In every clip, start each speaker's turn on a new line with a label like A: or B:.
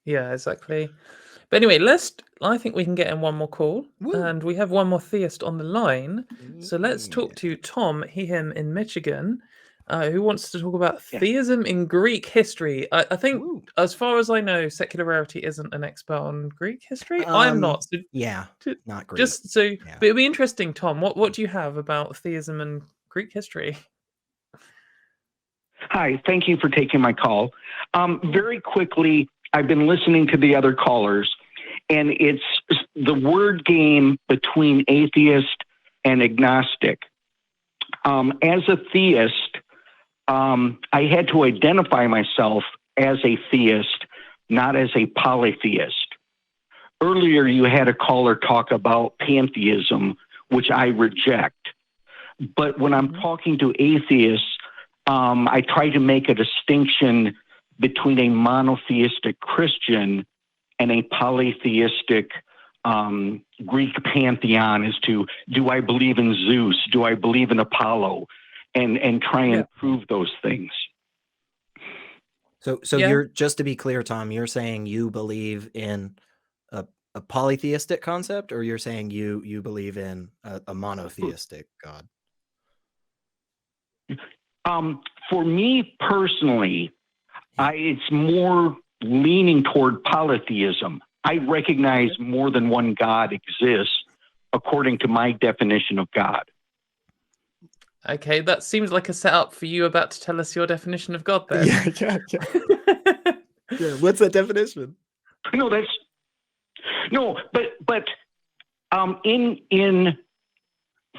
A: Yeah, exactly. But anyway, I think we can get in one more call,
B: Woo.
A: and we have one more theist on the line. So let's talk
B: Yeah.
A: to Tom, he, him in Michigan, who wants to talk about
C: Yeah.
A: theism in Greek history. I think,
B: Woo.
A: as far as I know, Secularity isn't an expert on Greek history. I'm not. So
B: Yeah,
A: to-
B: not great.
A: just so,
B: Yeah.
A: but it'd be interesting, Tom. What do you have about theism and Greek history?
C: Hi, thank you for taking my call. Very quickly, I've been listening to the other callers, and it's the word game between atheist and agnostic. As a theist, I had to identify myself as a theist, not as a polytheist. Earlier, you had a caller talk about pantheism, which I reject. But when I'm talking to atheists, I try to make a distinction between a monotheistic Christian and a polytheistic Greek pantheon as to, do I believe in Zeus? Do I believe in Apollo? And try and prove those things.
B: So you're, just to be clear, Tom, you're saying you believe in a polytheistic concept, or you're saying you believe in a monotheistic God?
C: For me personally, it's more leaning toward polytheism. I recognize more than one God exists according to my definition of God.
A: Okay, that seems like a setup for you about to tell us your definition of God then.
B: Yeah. What's that definition?
C: But in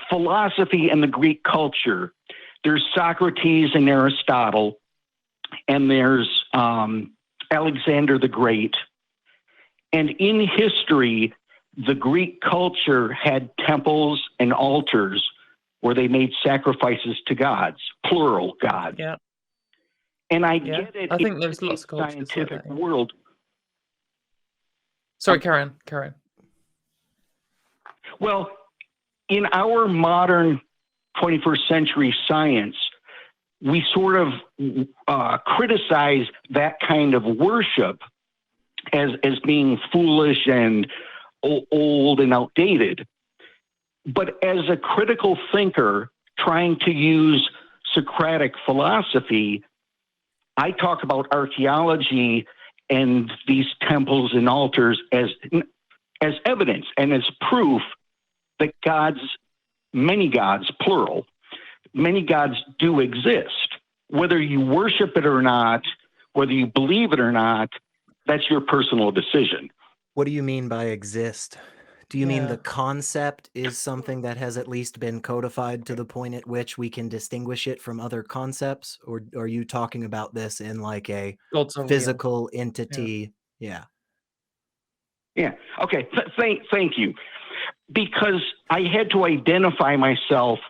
C: philosophy and the Greek culture, there's Socrates and Aristotle, and there's Alexander the Great. And in history, the Greek culture had temples and altars where they made sacrifices to gods, plural gods.
A: Yeah.
C: And I get it.
A: I think there's lots of cultures
C: scientific
A: like that,
C: world.
A: Sorry, Karen.
C: Well, in our modern 21st century science, we sort of criticize that kind of worship as being foolish and old and outdated. But as a critical thinker trying to use Socratic philosophy, I talk about archaeology and these temples and altars as evidence and as proof that many gods, plural, many gods do exist. Whether you worship it or not, whether you believe it or not, that's your personal decision.
B: What do you mean by exist? Do you mean the concept is something that has at least been codified to the point at which we can distinguish it from other concepts? Or are you talking about this in like a physical entity? Yeah.
C: Okay. Thank you. Because I had to identify myself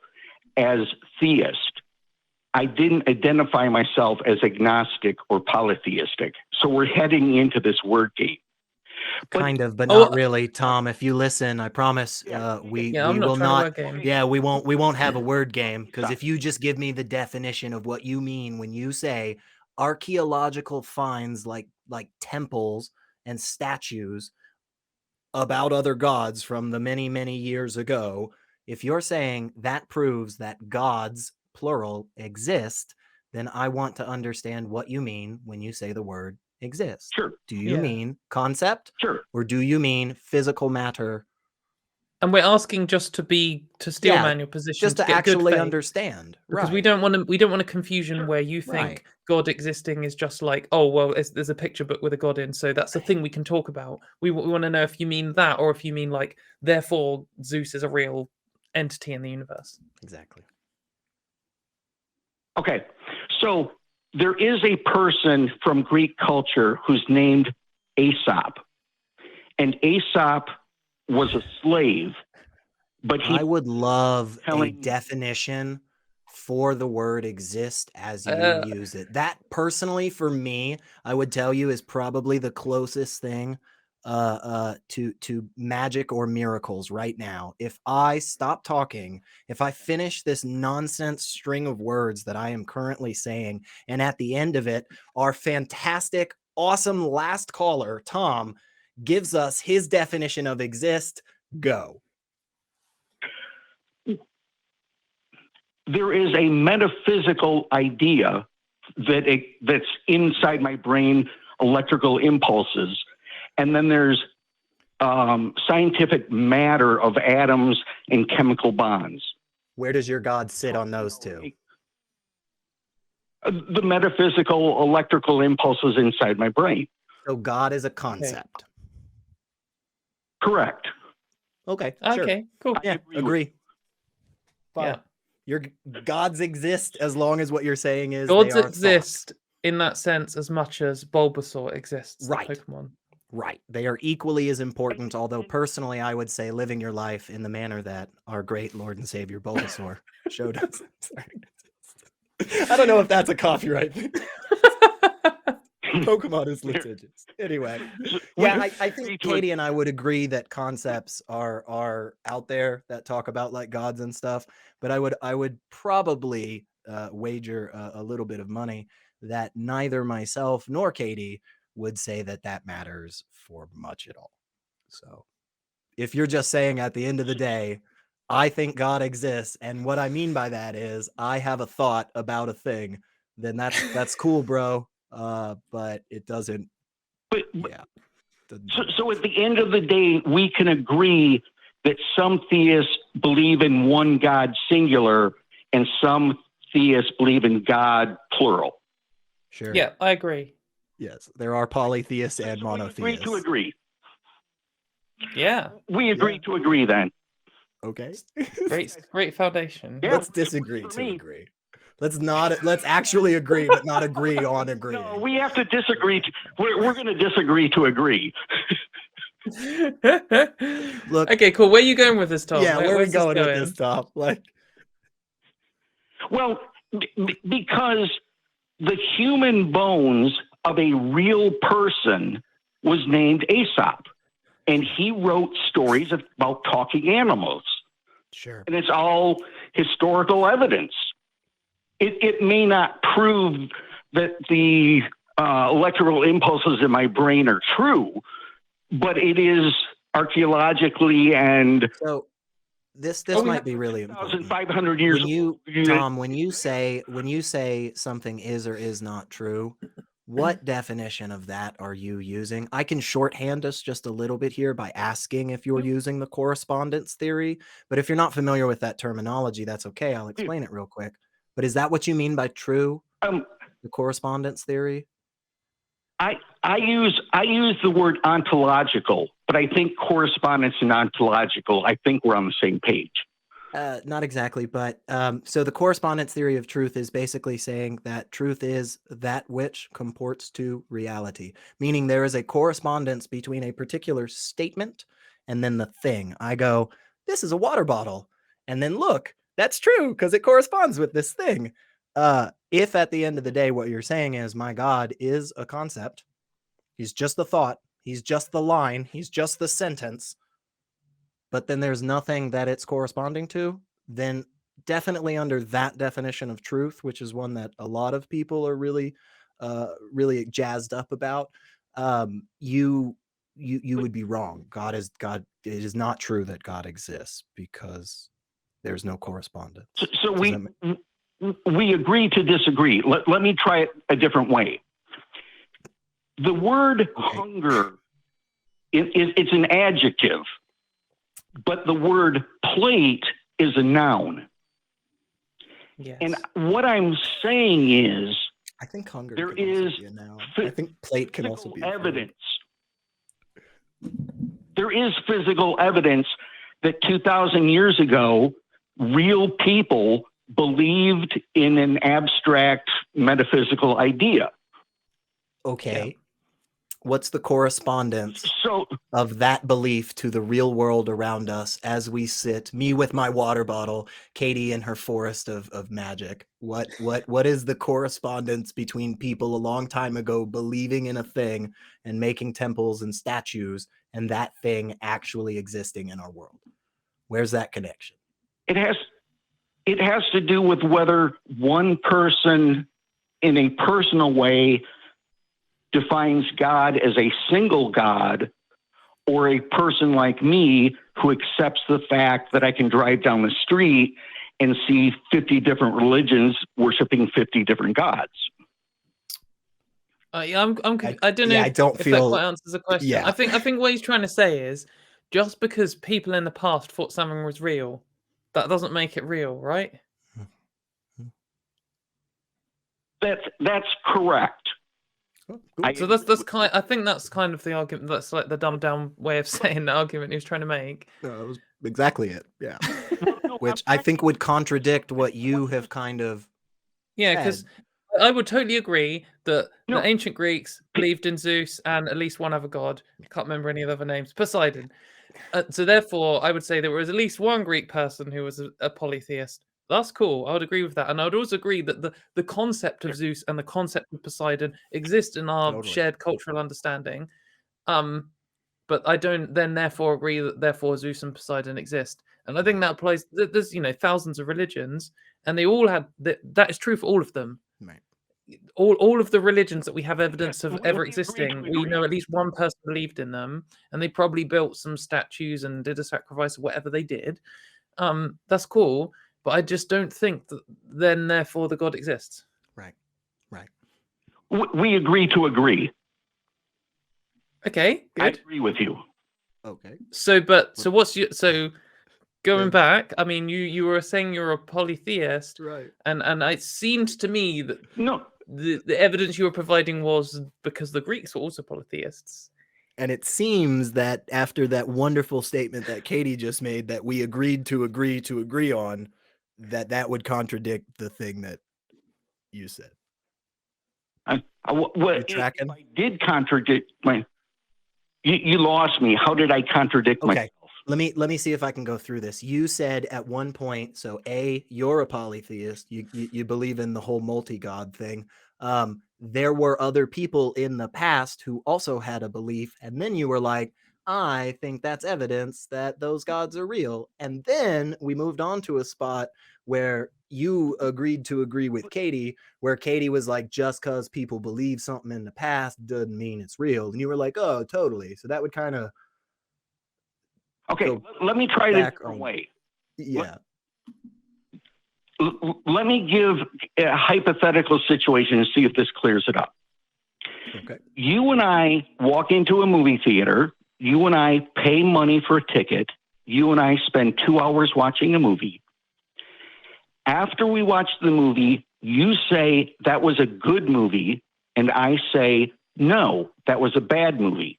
C: as theist. I didn't identify myself as agnostic or polytheistic. So we're heading into this word game.
B: Kind of, but not really, Tom. If you listen, I promise we will not. Yeah, we won't have a word game, because if you just give me the definition of what you mean when you say archaeological finds like temples and statues about other gods from the many years ago, if you're saying that proves that gods, plural, exist, then I want to understand what you mean when you say the word exist.
C: Sure.
B: Do you mean concept?
C: Sure.
B: Or do you mean physical matter?
A: And we're asking just to steelman your position,
B: just to
A: get
B: actually
A: good faith,
B: understand,
A: because we don't want a confusion where you think God existing is just like, oh well, there's a picture book with a God in, so that's a thing we can talk about. We want to know if you mean that, or if you mean like, therefore Zeus is a real entity in the universe.
B: Exactly.
C: Okay, so there is a person from Greek culture who's named Aesop, and Aesop was a slave, but I
B: would love a definition for the word exist as you use it. That personally, for me, I would tell you is probably the closest thing to magic or miracles right now. If I stop talking, if I finish this nonsense string of words that I am currently saying, and at the end of it are fantastic awesome last caller, Tom, gives us his definition of exist. Go.
C: There is a metaphysical idea that's inside my brain, electrical impulses, and then there's scientific matter of atoms and chemical bonds.
B: Where does your God sit on those two?
C: The metaphysical electrical impulses inside my brain.
B: So God is a concept.
C: Correct.
B: Okay.
A: Okay.
B: Sure.
A: Cool.
B: Yeah. Agree. Fine.
A: Yeah.
B: Your gods exist as long as what you're saying is
A: gods
B: they are
A: exist in that sense as much as Bulbasaur exists.
B: Right.
A: Pokemon.
B: Right. They are equally as important, although personally I would say living your life in the manner that our great Lord and Savior Bulbasaur showed us. I don't know if that's a copyright thing. Pokemon is litigious. Anyway, yeah, I think Katie and I would agree that concepts are out there that talk about like gods and stuff, but I would probably wager a little bit of money that neither myself nor Katie would say that matters for much at all. So if you're just saying at the end of the day, I think God exists, and what I mean by that is I have a thought about a thing, then that's cool, bro. But it doesn't.
C: So at the end of the day, we can agree that some theists believe in one God singular, and some theists believe in God plural.
B: Sure.
A: Yeah, I agree.
B: Yes, there are polytheists and monotheists.
C: We agree to agree.
A: Yeah.
C: We agree to agree then.
B: Okay.
A: Great foundation.
B: Yeah, let's disagree to agree. Let's actually agree, but not agree on agreeing.
C: No, we have to disagree. We're going to disagree to agree.
B: Look.
A: Okay, cool. Where are you going with this, Tom?
B: Yeah, where are we going with this, Tom?
C: Well, because the human bones of a real person was named Aesop, and he wrote stories about talking animals.
B: Sure.
C: And it's all historical evidence. It may not prove that the electrical impulses in my brain are true, but it is archaeologically and
B: so this might be really important.
C: 1,500 years.
B: Tom, when you say something is or is not true, what definition of that are you using? I can shorthand us just a little bit here by asking if you're using the correspondence theory, but if you're not familiar with that terminology, that's okay. I'll explain it real quick. But is that what you mean by true? The correspondence theory?
C: I use the word ontological, but I think correspondence and ontological, I think we're on the same page.
B: Not exactly, but so the correspondence theory of truth is basically saying that truth is that which comports to reality, meaning there is a correspondence between a particular statement and then the thing. I go, this is a water bottle, and then look, that's true because it corresponds with this thing. If at the end of the day what you're saying is my God is a concept, he's just the thought, he's just the line, he's just the sentence, but then there's nothing that it's corresponding to, then definitely under that definition of truth, which is one that a lot of people are really jazzed up about, you would be wrong. God. It is not true that God exists because there's no correspondence.
C: So we agree to disagree. Let me try it a different way. The word hunger, it's an adjective, but the word plate is a noun.
B: Yes.
C: And what I'm saying is,
B: I think hunger
C: there
B: can also
C: is
B: be a noun. I think plate can also be
C: evidence. There is physical evidence that 2,000 years ago, real people believed in an abstract metaphysical idea.
B: Okay. Yeah. What's the correspondence of that belief to the real world around us as we sit, me with my water bottle, Katie in her forest of magic? What is the correspondence between people a long time ago believing in a thing and making temples and statues and that thing actually existing in our world? Where's that connection?
C: It has to do with whether one person in a personal way defines God as a single God, or a person like me who accepts the fact that I can drive down the street and see 50 different religions worshiping 50 different gods.
A: I don't know
B: I don't
A: if
B: feel
A: that quite answers the question.
B: yeah.
A: I think what he's trying to say is just because people in the past thought something was real, that doesn't make it real, right?
C: That's correct.
A: Oh, so I think that's kind of the argument. That's like the dumbed down way of saying the argument he was trying to make.
B: No, that was exactly it. Yeah. Which I think would contradict what you have kind of
A: Yeah, because I would totally agree that the ancient Greeks believed in Zeus and at least one other god. I can't remember any of the other names. Poseidon. So therefore, I would say there was at least one Greek person who was a polytheist. That's cool. I would agree with that. And I would also agree that the concept of Zeus and the concept of Poseidon exist in our shared cultural understanding. But I don't then therefore agree that therefore Zeus and Poseidon exist. And I think that applies. There's thousands of religions, and they all had that is true for all of them.
B: Right.
A: All of the religions that we have evidence of ever existing, we know at least one person believed in them, and they probably built some statues and did a sacrifice or whatever they did. That's cool, but I just don't think that then therefore the God exists.
B: Right.
C: We agree to agree.
A: Okay, good.
C: I agree with you.
B: Okay.
C: So
A: going back, I mean, you were saying you're a polytheist,
B: right?
A: And it seemed to me that
C: no,
A: the evidence you were providing was because the Greeks were also polytheists.
B: And it seems that after that wonderful statement that Katy just made, that we agreed to agree on, that would contradict the thing that you said.
C: If I did contradict you lost me. How did I contradict myself?
B: Let me see if I can go through this. You said at one point, so you're a polytheist. You believe in the whole multi-god thing. There were other people in the past who also had a belief, and then you were like, I think that's evidence that those gods are real. And then we moved on to a spot where you agreed to agree with Katy, where Katy was like, just because people believe something in the past doesn't mean it's real. And you were like, oh, totally. So that would kind of
C: okay. Let me try it a different way.
B: Yeah.
C: Let me give a hypothetical situation and see if this clears it up.
B: Okay.
C: You and I walk into a movie theater. You and I pay money for a ticket. You and I spend 2 hours watching a movie. After we watch the movie, you say that was a good movie, and I say, no, that was a bad movie.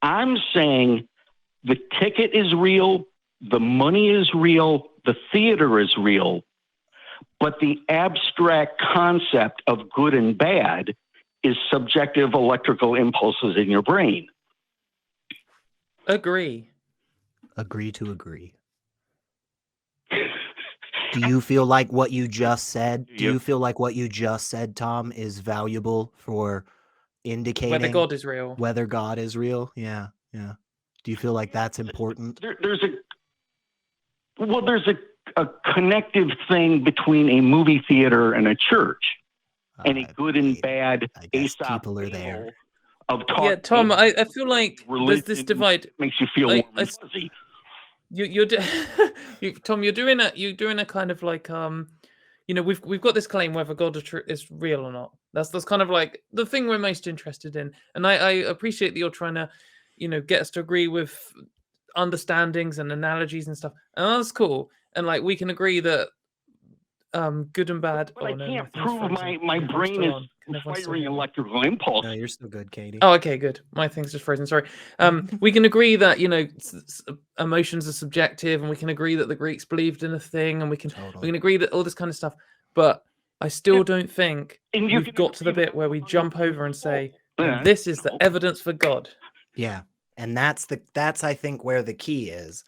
C: I'm saying the ticket is real, the money is real, the theater is real, but the abstract concept of good and bad is subjective electrical impulses in your brain.
A: Agree
B: to agree. Do you feel like what you just said? Do you feel like what you just said, Tom, is valuable for indicating
A: whether God is real?
B: Whether God is real? Yeah. Do you feel like that's important?
C: There's a connective thing between a movie theater and a church, and a good and bad.
B: I guess people are there.
A: Yeah, Tom, I feel like there's this divide.
C: Makes you feel warm and fuzzy.
A: Tom, you're doing a kind of like we've got this claim whether God is real or not. That's kind of like the thing we're most interested in, and I appreciate that you're trying to get us to agree with understandings and analogies and stuff, and that's cool. And like we can agree that good and bad.
C: But I can't prove my brain is firing electrical impulse.
B: No, you're still good, Katy.
A: Oh, okay, good. My thing's just frozen. Sorry. We can agree that emotions are subjective, and we can agree that the Greeks believed in a thing, and we can agree that all this kind of stuff. But I still don't think we've got to the bit where we jump over and say this is the evidence for God.
B: Yeah. And that's I think where the key is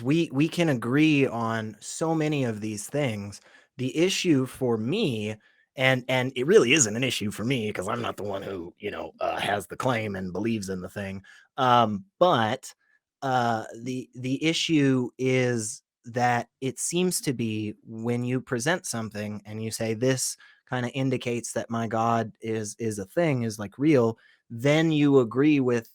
B: we can agree on so many of these things. The issue for me, and it really isn't an issue for me because I'm not the one who has the claim and believes in the thing. But the issue is that it seems to be when you present something and you say this kind of indicates that my God is a thing, is like real, then you agree with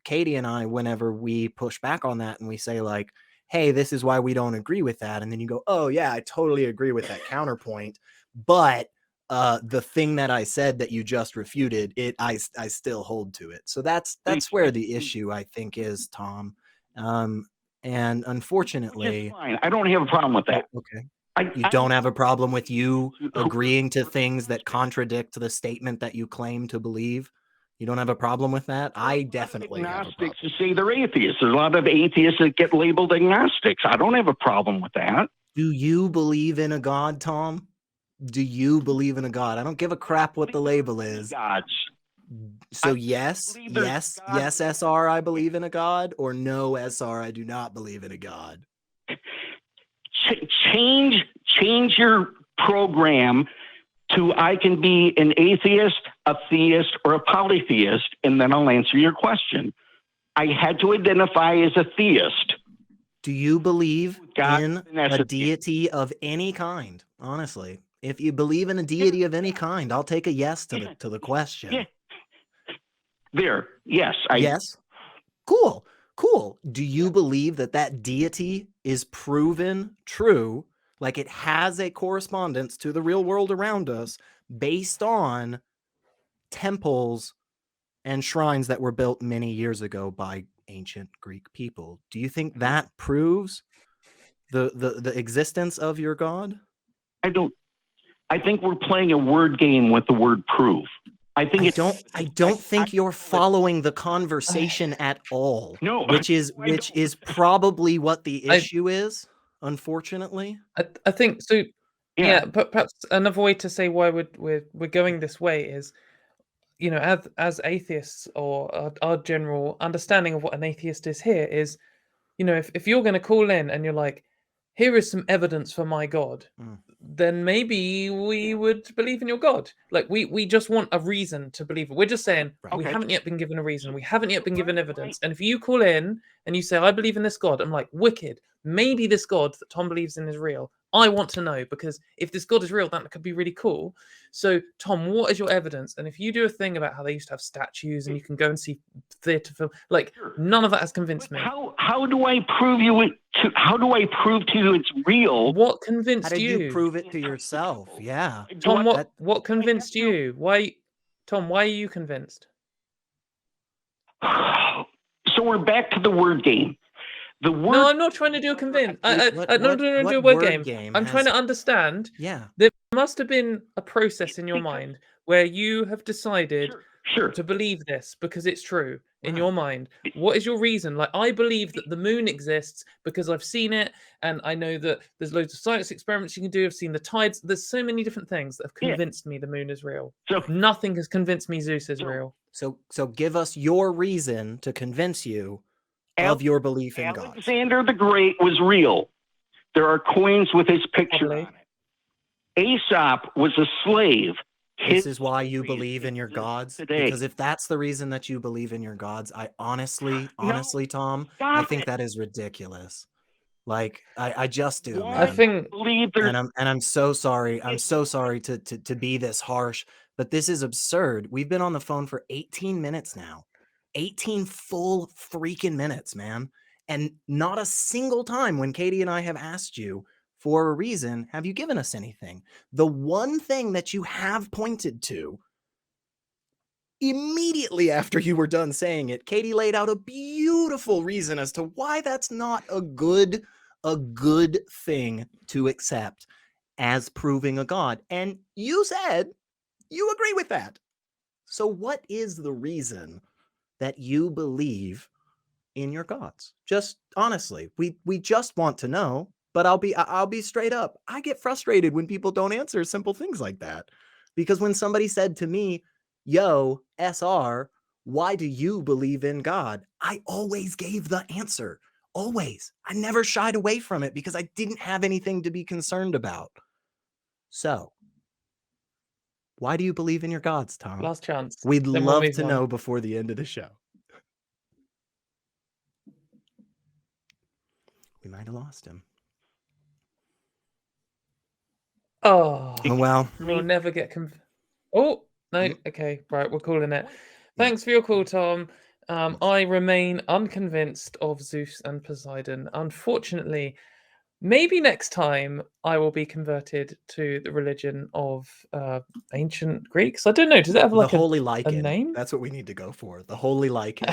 B: Katy and I whenever we push back on that and we say like, hey, this is why we don't agree with that. And then you go, oh yeah, I totally agree with that counterpoint. But the thing that I said that you just refuted, I still hold to it. So that's where the issue, I think, is, Tom. And unfortunately,
C: fine. I don't have a problem with that.
B: Okay. You don't have a problem with you agreeing to things that contradict the statement that you claim to believe? You don't have a problem with that? I definitely have a problem.
C: Agnostics say they're atheists. There's a lot of atheists that get labeled agnostics. I don't have a problem with that.
B: Do you believe in a God, Tom? Do you believe in a God? I don't give a crap what the label is.
C: Gods.
B: So yes, SR, I believe in a God, or no, SR, I do not believe in a God.
C: Change your program to I can be an atheist, a theist, or a polytheist, and then I'll answer your question. I had to identify as a theist.
B: Do you believe in a deity of any kind? Honestly, if you believe in a deity of any kind, I'll take a yes to the question.
C: Yeah. There, yes.
B: Yes. Cool. Do you believe that deity is proven true, like it has a correspondence to the real world around us based on temples and shrines that were built many years ago by ancient Greek people? Do you think that proves the existence of your God?
C: I don't. I think we're playing a word game with the word prove. I don't
B: think you're following the conversation at all.
C: No,
B: which is probably what the issue is, unfortunately.
A: I think so. Yeah, but perhaps another way to say why we're going this way is, you know, as atheists, or our general understanding of what an atheist is here is, you know, if you're going to call in and you're like, here is some evidence for my God, then maybe we would believe in your God. Like we just want a reason to believe it. We're just saying we haven't yet been given a reason. We haven't yet been given evidence. And if you call in and you say, I believe in this God, I'm like, wicked. Maybe this God that Tom believes in is real. I want to know, because if this God is real, that could be really cool. So, Tom, what is your evidence? And if you do a thing about how they used to have statues and you can go and see theatre film, like none of that has convinced me.
C: How do I prove how do I prove to you it's real?
A: What convinced you?
B: How did you prove it to yourself? Yeah.
A: Tom, what convinced you? Why, Tom, why are you convinced?
C: So we're back to the word game.
A: No, I'm not trying to do a convince. I'm not trying to do a word game. I'm trying to understand.
B: Yeah.
A: There must have been a process in your mind where you have decided to believe this because it's true in your mind. What is your reason? Like, I believe that the moon exists because I've seen it, and I know that there's loads of science experiments you can do. I've seen the tides. There's so many different things that have convinced me the moon is real. So nothing has convinced me Zeus is real.
B: So give us your reason to convince you of your belief in God.
C: Alexander the Great was real. There are coins with his picture on it. Aesop was a slave.
B: This is why you believe in your gods? Because if that's the reason that you believe in your gods, I honestly, Tom, I think that is ridiculous. Like, I just do, man.
A: I think,
B: and I'm so sorry. I'm so sorry to be this harsh, but this is absurd. We've been on the phone for 18 minutes now. 18 full freaking minutes, man. And not a single time when Katy and I have asked you for a reason have you given us anything. The one thing that you have pointed to immediately after you were done saying it, Katy laid out a beautiful reason as to why that's not a good thing to accept as proving a God. And you said you agree with that. So what is the reason that you believe in your gods? Just honestly, we just want to know. But I'll be straight up. I get frustrated when people don't answer simple things like that, because when somebody said to me, "Yo, SR, why do you believe in God?" I always gave the answer. Always. I never shied away from it because I didn't have anything to be concerned about. So, why do you believe in your gods, Tom?
A: Last chance.
B: We'd love to know before the end of the show. We might have lost him.
A: Oh,
B: well,
A: we'll never get Oh, no. Okay, right. We're calling it. Thanks for your call, Tom. I remain unconvinced of Zeus and Poseidon. Unfortunately, maybe next time I will be converted to the religion of ancient Greeks. I don't know. Does it have like
B: the holy
A: a
B: lichen?
A: name?
B: That's what we need to go for. The holy lichen.